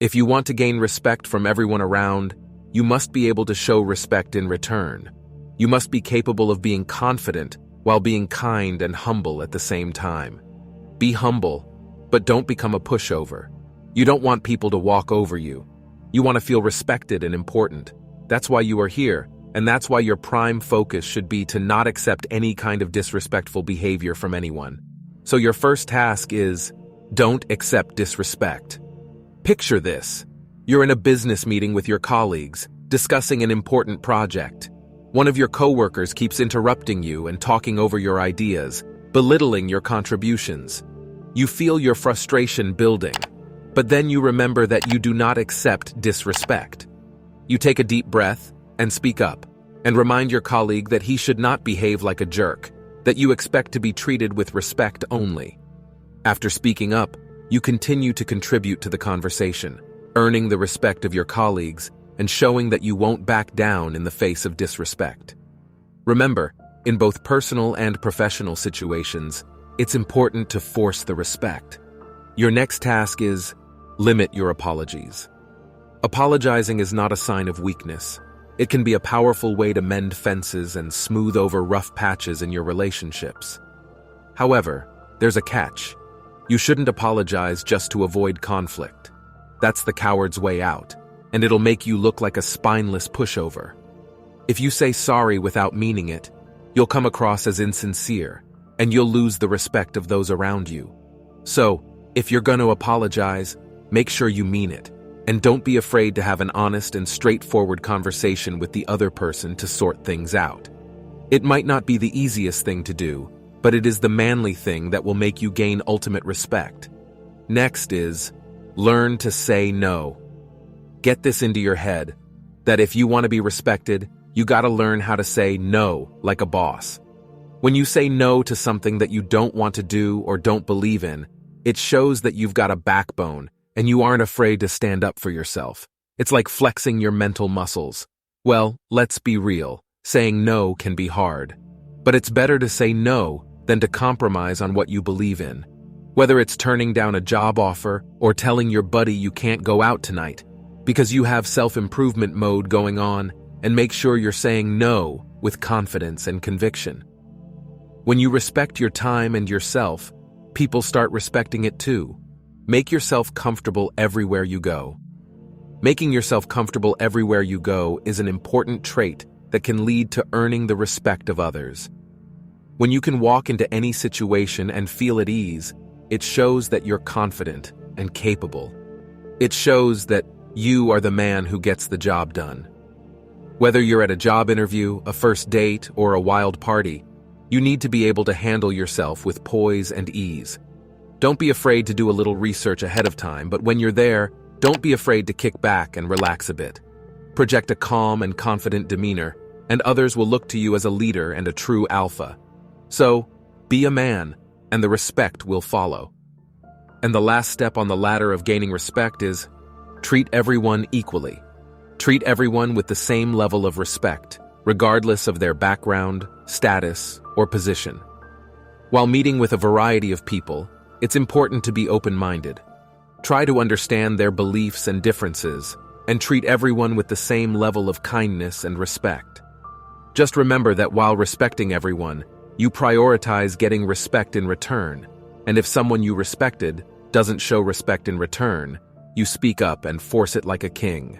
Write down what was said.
If you want to gain respect from everyone around, you must be able to show respect in return. You must be capable of being confident while being kind and humble at the same time. Be humble, but don't become a pushover. You don't want people to walk over you. You want to feel respected and important. That's why you are here, and that's why your prime focus should be to not accept any kind of disrespectful behavior from anyone. So your first task is, don't accept disrespect. Picture this. You're in a business meeting with your colleagues, discussing an important project. One of your coworkers keeps interrupting you and talking over your ideas, belittling your contributions. You feel your frustration building, but then you remember that you do not accept disrespect. You take a deep breath and speak up, and remind your colleague that he should not behave like a jerk, that you expect to be treated with respect only. After speaking up, you continue to contribute to the conversation, earning the respect of your colleagues and showing that you won't back down in the face of disrespect. Remember, in both personal and professional situations, it's important to force the respect. Your next task is, limit your apologies. Apologizing is not a sign of weakness. It can be a powerful way to mend fences and smooth over rough patches in your relationships. However, there's a catch. You shouldn't apologize just to avoid conflict. That's the coward's way out, and it'll make you look like a spineless pushover. If you say sorry without meaning it, you'll come across as insincere, and you'll lose the respect of those around you. So, if you're going to apologize, make sure you mean it, and don't be afraid to have an honest and straightforward conversation with the other person to sort things out. It might not be the easiest thing to do, but it is the manly thing that will make you gain ultimate respect. Next is, learn to say no. Get this into your head, that if you want to be respected, you gotta learn how to say no like a boss. When you say no to something that you don't want to do or don't believe in, it shows that you've got a backbone and you aren't afraid to stand up for yourself. It's like flexing your mental muscles. Well, let's be real, saying no can be hard. But it's better to say no than to compromise on what you believe in. Whether it's turning down a job offer or telling your buddy you can't go out tonight because you have self-improvement mode going on, and make sure you're saying no with confidence and conviction. When you respect your time and yourself, people start respecting it too. Make yourself comfortable everywhere you go. Making yourself comfortable everywhere you go is an important trait that can lead to earning the respect of others. When you can walk into any situation and feel at ease, it shows that you're confident and capable. It shows that you are the man who gets the job done. Whether you're at a job interview, a first date, or a wild party, you need to be able to handle yourself with poise and ease. Don't be afraid to do a little research ahead of time, but when you're there, don't be afraid to kick back and relax a bit. Project a calm and confident demeanor, and others will look to you as a leader and a true alpha. So, be a man, and the respect will follow. And the last step on the ladder of gaining respect is, treat everyone equally. Treat everyone with the same level of respect, regardless of their background, status, or position. While meeting with a variety of people, it's important to be open-minded. Try to understand their beliefs and differences, and treat everyone with the same level of kindness and respect. Just remember that while respecting everyone, you prioritize getting respect in return, and if someone you respected doesn't show respect in return, you speak up and force it like a king.